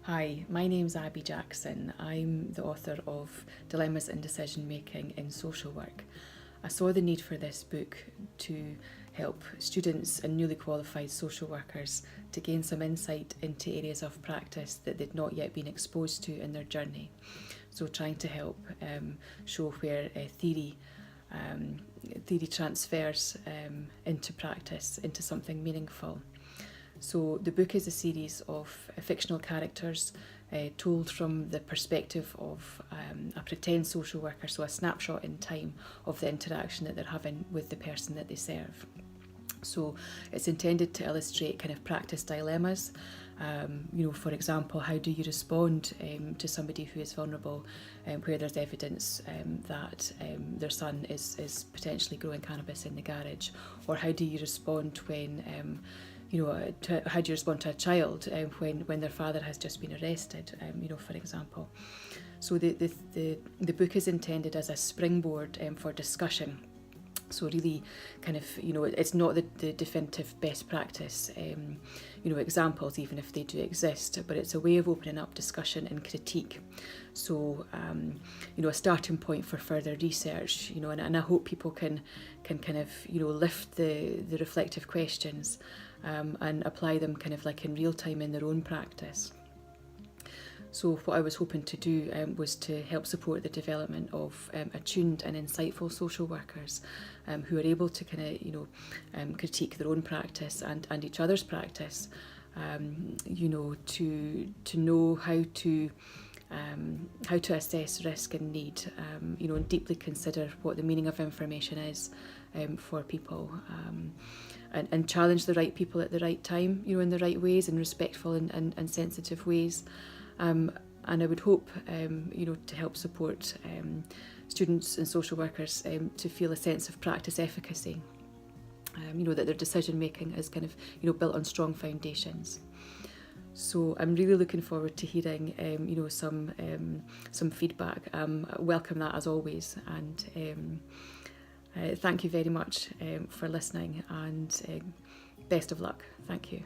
Hi, my name's Abbi Jackson. I'm the author of Dilemmas in Decision Making in Social Work. I saw the need for this book to help students and newly qualified social workers to gain some insight into areas of practice that they'd not yet been exposed to in their journey. So trying to help show where theory transfers into practice, into something meaningful. So the book is a series of fictional characters told from the perspective of a pretend social worker, so a snapshot in time of the interaction that they're having with the person that they serve. So it's intended to illustrate kind of practice dilemmas. For example, how do you respond to somebody who is vulnerable where there's evidence that their son is potentially growing cannabis in the garage? Or how do you respond when how do you respond to a child when their father has just been arrested, for example. So the book is intended as a springboard for discussion. So really kind of, it's not the definitive best practice, examples, even if they do exist, but it's a way of opening up discussion and critique. So, a starting point for further research, and I hope people can kind of, lift the reflective questions and apply them kind of like in real time in their own practice. So what I was hoping to do was to help support the development of attuned and insightful social workers who are able to kind of, critique their own practice and each other's practice, to know how to assess risk and need, and deeply consider what the meaning of information is for people, and challenge the right people at the right time, in the right ways, in respectful and sensitive ways. And I would hope, to help support students and social workers to feel a sense of practice efficacy, that their decision making is kind of, built on strong foundations. So I'm really looking forward to hearing, some feedback. Welcome that as always, and thank you very much for listening, and best of luck. Thank you.